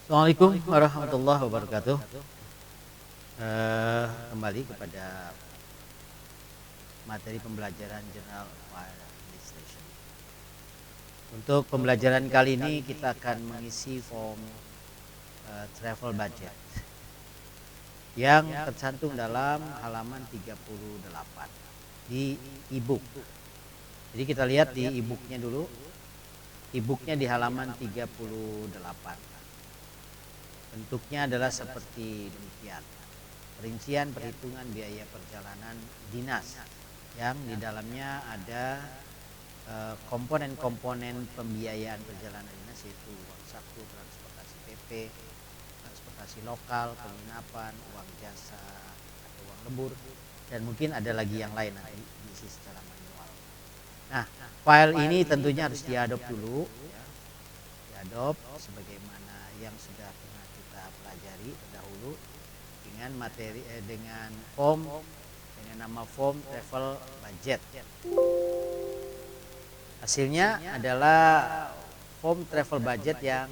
Assalamualaikum warahmatullahi wabarakatuh. Kembali kepada materi pembelajaran General File Administration. Untuk pembelajaran kali ini kita akan mengisi form travel budget yang tercantum dalam halaman 38 di e-book. Jadi kita lihat di e-booknya dulu. E-booknya di halaman 38. Bentuknya adalah seperti demikian. Perincian perhitungan biaya perjalanan dinas yang di dalamnya ada komponen-komponen pembiayaan perjalanan dinas, yaitu uang saku, transportasi PP, transportasi lokal, penginapan, uang jasa atau uang lembur, dan mungkin ada lagi yang lain nanti diisi secara manual. Nah, file ini tentunya harus diadop dulu, ya. Diadop sebagaimana yang sudah pernah kita pelajari terdahulu dengan materi dengan form dengan nama form travel budget. Hasilnya adalah form travel budget yang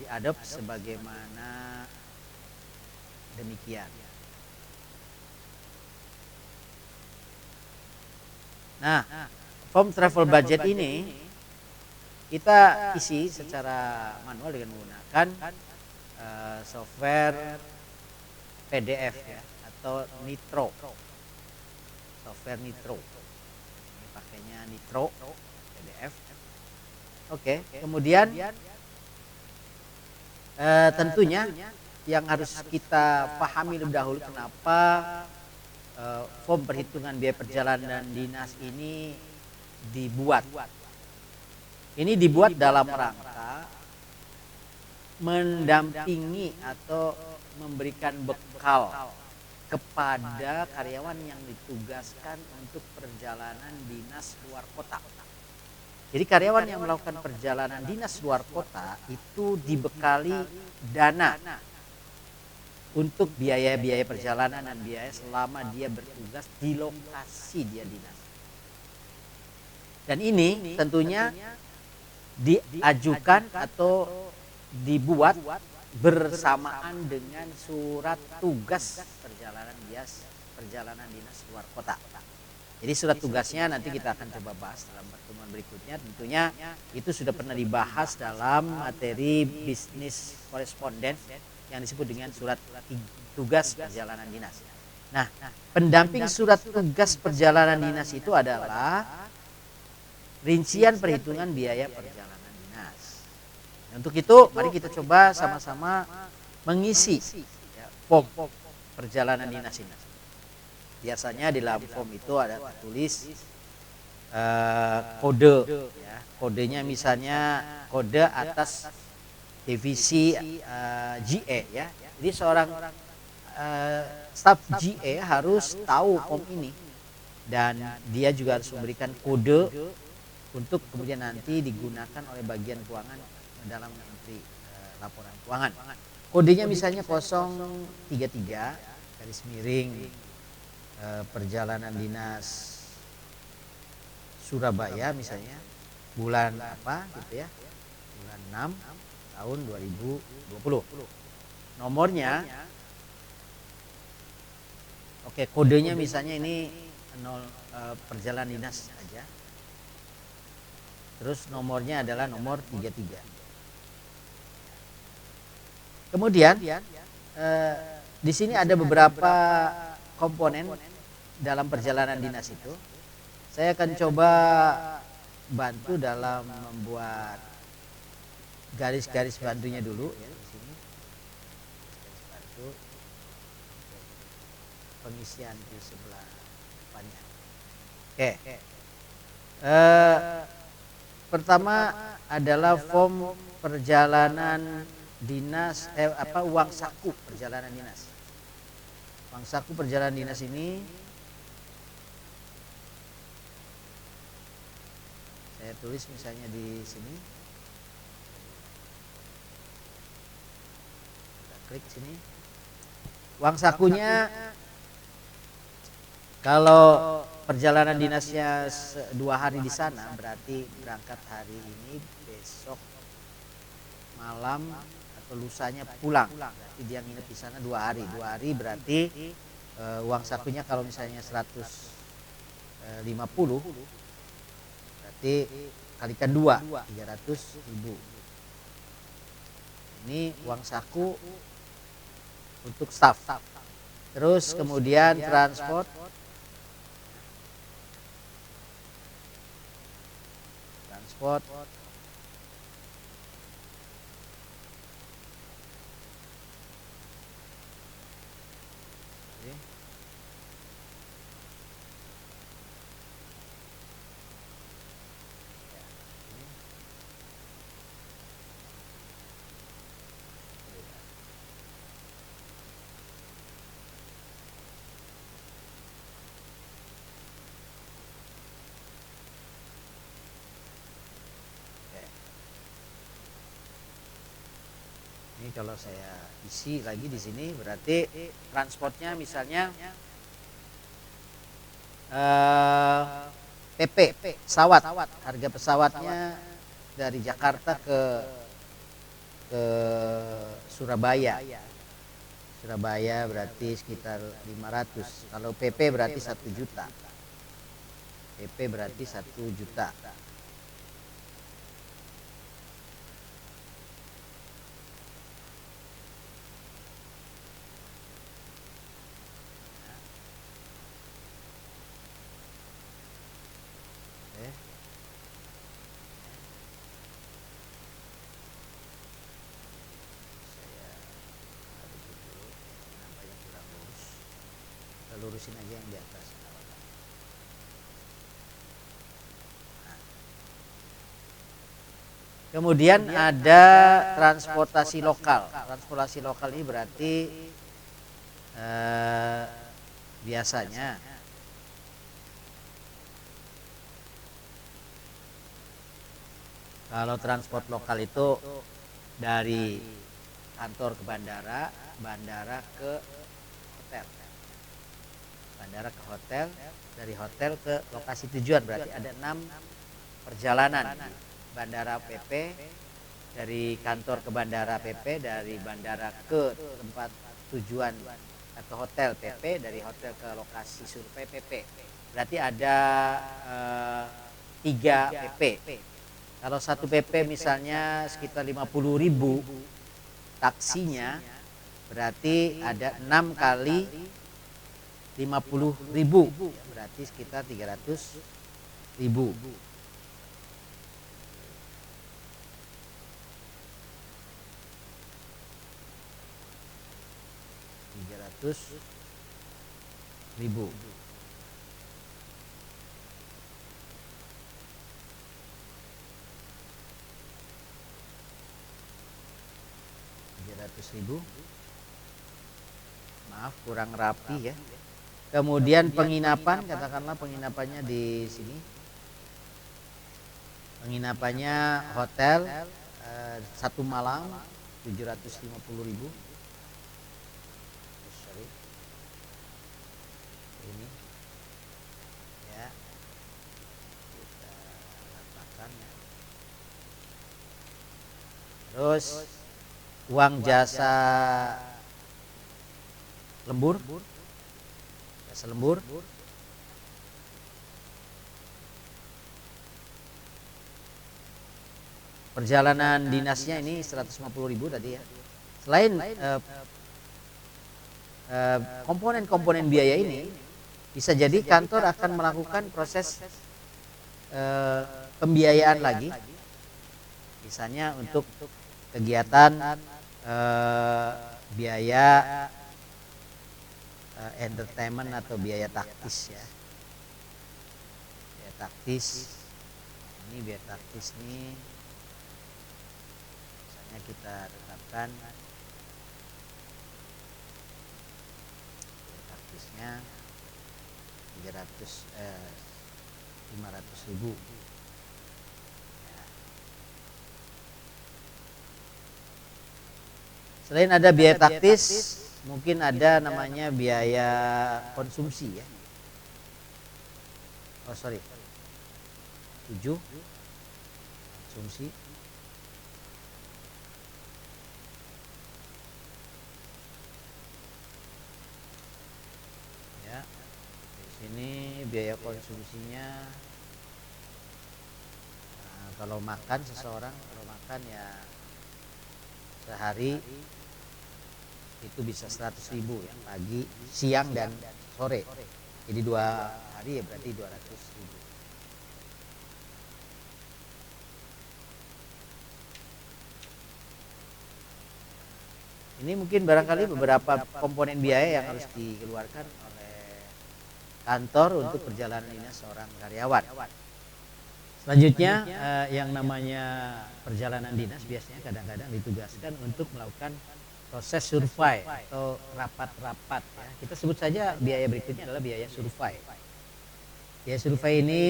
diadop sebagaimana demikian. Nah, form travel budget ini kita isi secara manual dengan menggunakan software PDF ya, atau Nitro, software Nitro. Ini pakainya Nitro PDF. Oke, kemudian tentunya yang harus kita pahami lebih dahulu kenapa form perhitungan biaya perjalanan dinas ini dibuat. Ini dibuat dalam rangka mendampingi atau memberikan bekal kepada karyawan yang ditugaskan untuk perjalanan dinas luar kota. Jadi karyawan yang melakukan perjalanan dinas luar kota itu dibekali dana untuk biaya-biaya perjalanan dan biaya selama dia bertugas di lokasi dia dinas. Dan ini tentunya diajukan atau dibuat bersamaan dengan surat tugas perjalanan dinas luar kota. Jadi surat tugasnya nanti kita akan coba bahas dalam pertemuan berikutnya. Tentunya itu sudah pernah dibahas dalam materi bisnis koresponden yang disebut dengan surat tugas perjalanan dinas. Nah, pendamping surat tugas perjalanan dinas itu adalah rincian perhitungan biaya perjalanan dinas. Nah, untuk itu mari kita coba sama-sama mengisi form perjalanan dinas ini. Biasanya di dalam form itu ada tertulis kode, ya. Kodenya misalnya kode atas divisi GE, ya. Jadi seorang staf GE harus tahu form ini dan dia juga harus memberikan kode untuk kemudian nanti digunakan oleh bagian keuangan dalam entry laporan keuangan. Kodenya misalnya 033 garis miring perjalanan dinas Surabaya misalnya, bulan apa gitu ya, bulan 6 tahun 2020. Nomornya, oke, kodenya misalnya ini 0 perjalanan dinas aja. Terus nomornya adalah nomor 33. Kemudian di sini ada beberapa komponen dalam perjalanan dinas itu. Saya akan coba bantu dalam membuat garis-garis bantunya dulu ya di sini. Garis bantu pengisian di sebelah depannya. Oke. Pertama adalah form perjalanan dinas uang saku perjalanan dinas. Uang saku perjalanan dinas ini saya tulis misalnya di sini. Kita klik sini. Uang sakunya kalau perjalanan dinasnya 2 hari di sana, berarti berangkat hari ini, besok malam lusanya pulang. Berarti dia nginep di sana 2 hari. 2 hari berarti uang sakunya kalau misalnya 150 berarti kalikan 2, 300.000. Ini uang saku untuk staff. Terus kemudian transport, ini kalau saya isi lagi di sini berarti transportnya misalnya PP pesawat, harga pesawatnya dari Jakarta ke Surabaya berarti sekitar 500. Kalau PP berarti 1 juta. PP berarti 1 juta. Lurusin aja yang di atas. Kemudian ada transportasi lokal. Transportasi lokal ini berarti biasanya kalau transport lokal itu dari kantor ke bandara, bandara ke hotel. Bandara ke hotel, dari hotel ke lokasi tujuan berarti ada 6 perjalanan. Bandara PP, dari kantor ke bandara PP, dari bandara ke tempat tujuan atau hotel PP, dari hotel ke lokasi survei PP. Berarti ada 3 PP. Kalau 1 PP misalnya sekitar 50.000 taksinya, berarti ada 6 kali 50.000, berarti sekitar 300.000. Ribu. Maaf kurang rapi ya. Kemudian penginapan, katakanlah penginapannya di sini. Penginapannya hotel 1 malam 750.000. Ini ya kita letakkan ya. Terus uang jasa lembur, perjalanan dinasnya ini 150.000 tadi ya. Selain komponen-komponen biaya ini, bisa jadi kantor akan melakukan proses pembiayaan lagi, misalnya untuk kegiatan biaya entertainment atau biaya taktis ya. Biaya taktis, ini biaya taktis nih, misalnya kita tetapkan biaya taktisnya 500.000. Selain ada biaya taktis, mungkin ada namanya biaya konsumsi ya. 7 konsumsi. biaya konsumsinya. Nah, kalau makan seseorang, kalau makan ya sehari itu bisa 100.000 ya, pagi, siang dan sore. Jadi 2 hari ya berarti 200.000. Ini mungkin barangkali beberapa komponen biaya yang harus dikeluarkan oleh kantor untuk perjalanan dinas seorang karyawan. Selanjutnya yang namanya perjalanan dinas biasanya kadang-kadang ditugaskan untuk melakukan proses survei atau rapat-rapat ya. Kita sebut saja biaya berikutnya adalah biaya survei. Biaya survei ini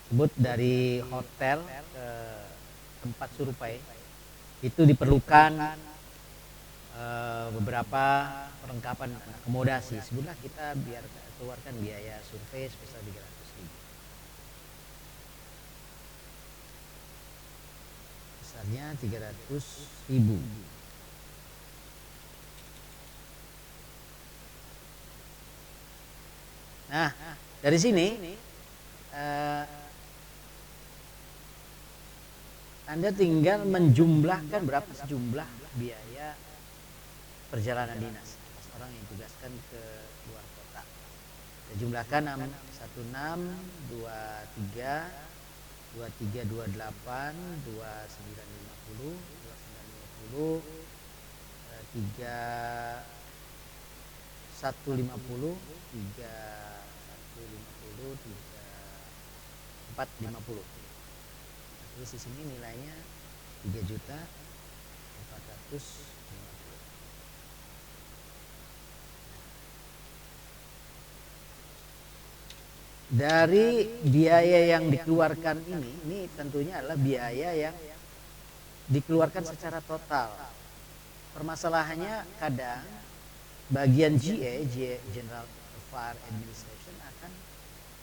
sebut dari hotel ke tempat survei itu diperlukan beberapa perlengkapan akomodasi. Sebutlah kita biar keluarkan biaya survei sebesar 300.000. Besarnya 300.000. Nah, dari sini Anda tinggal menjumlahkan berapa sejumlah biaya perjalanan dinas orang yang ditugaskan ke luar kota. Kita jumlahkan 16, 23, 23, 28, 29, 50, 29, 50, 3, 1, 50, 3, 1, 50, 3, 4, 50. Terus di sini nilainya 3.450.000. Dari biaya yang dikeluarkan ini tentunya adalah biaya yang dikeluarkan secara total. Permasalahannya kadang bagian GA, General Affairs Administration, akan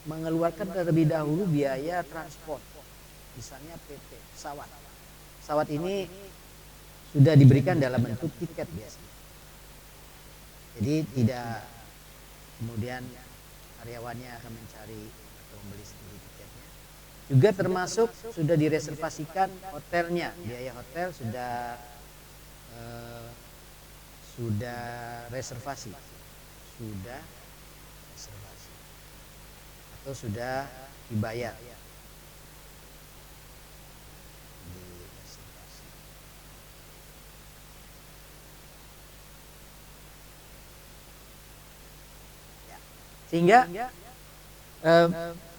mengeluarkan terlebih dahulu biaya transport, misalnya PT pesawat. Pesawat ini sudah diberikan dalam bentuk tiket biasanya. Jadi tidak kemudian karyawannya akan mencari atau membeli sendiri tiketnya. Juga termasuk sudah direservasikan hotelnya, biaya hotel sudah reservasi, atau sudah dibayar. Sehingga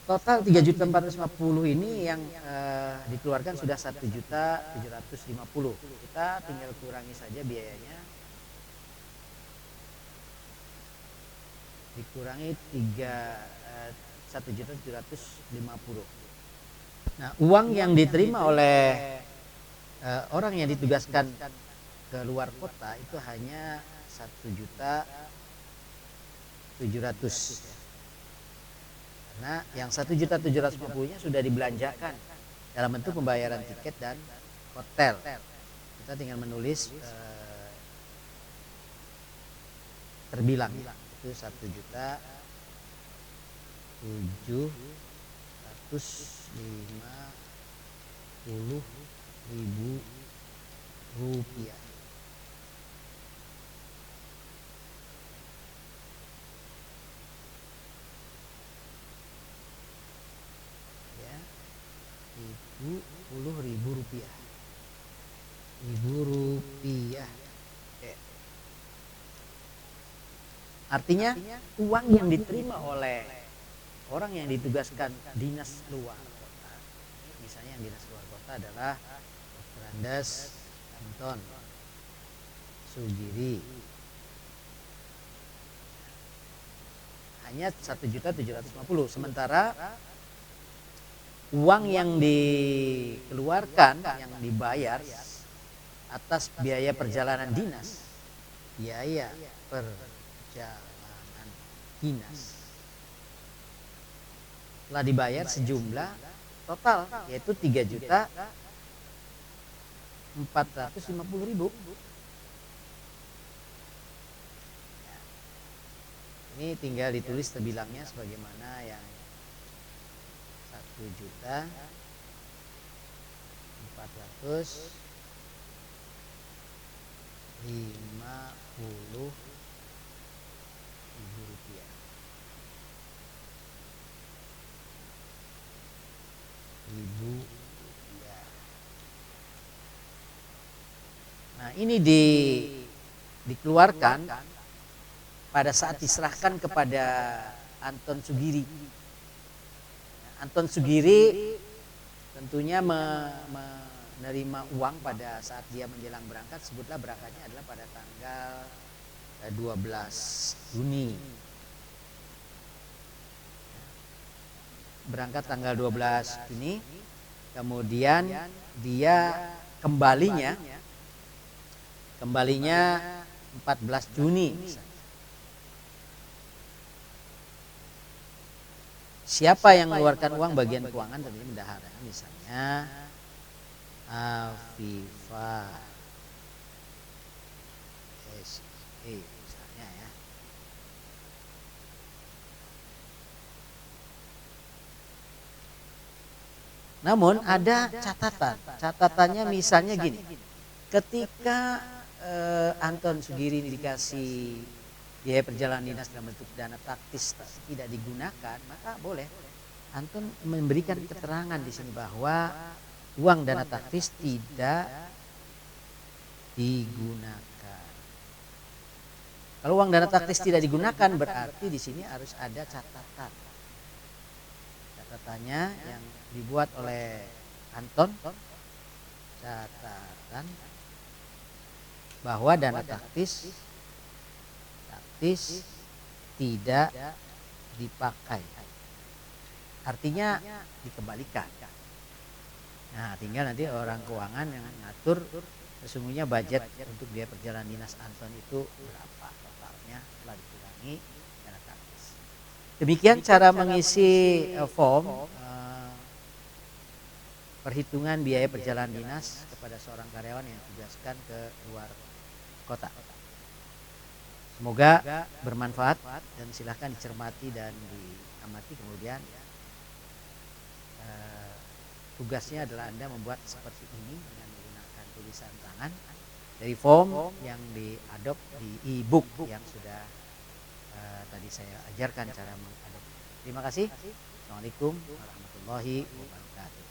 total 3.450.000 ini yang dikeluarkan sudah 1.750.000. Kita tinggal kurangi saja biayanya. Dikurangi 1.750.000. Nah, uang yang diterima oleh orang yang ditugaskan ke luar kota itu hanya 1.700.000. Karena yang 1.750.000-nya sudah dibelanjakan dalam bentuk pembayaran tiket dan hotel. Kita tinggal menulis terbilang itu 1.750.000 rupiah. Ya, 70.000 rupiah. Rupiah. Artinya uang yang diterima oleh orang yang ditugaskan dinas luar kota, misalnya yang dinas luar kota adalah Dr. Andes Anton Sugiri, hanya 1.750.000. Sementara uang yang dikeluarkan, yang dibayar atas biaya perjalanan dinas, biaya perjalanan dinas telah dibayar sejumlah total yaitu 3.450.000. Ini tinggal ditulis terbilangnya sebagaimana yang 1.450.000 rupiah. Nah, ini dikeluarkan pada saat diserahkan kepada Anton Sugiri. Anton Sugiri tentunya menerima uang pada saat dia menjelang berangkat. Sebutlah berangkatnya adalah pada tanggal 12 Juni. Berangkat tanggal 12 Juni, kemudian dia kembalinya 14 Juni misalnya. Siapa yang mengeluarkan uang bagian keuangan tentunya bendahara, misalnya Afifah SE misalnya ya. Namun ada catatan. Catatannya misalnya gini. Ketika Anton Sugiri ini dikasih biaya perjalanan dinas dalam bentuk dana taktis tidak digunakan, maka boleh Anton memberikan keterangan di sini bahwa uang dana taktis tidak digunakan. Kalau uang dana taktis tidak digunakan berarti di sini harus ada catatan. Catatannya yang dibuat oleh Anton, catatan bahwa dana taktis tidak dipakai, artinya dikembalikan. Nah, tinggal nanti orang keuangan yang ngatur sesungguhnya budget untuk biaya perjalanan dinas Anton itu berapa totalnya setelah dikurangi dana taktis. Demikian cara mengisi form perhitungan biaya perjalanan dinas kepada seorang karyawan yang ditugaskan ke luar kota. Semoga bermanfaat dan silahkan dicermati dan diamati. Kemudian tugasnya adalah Anda membuat seperti ini dengan menggunakan tulisan tangan dari form yang diadop di e-book yang sudah tadi saya ajarkan cara mengadop. Terima kasih. Assalamualaikum warahmatullahi wabarakatuh.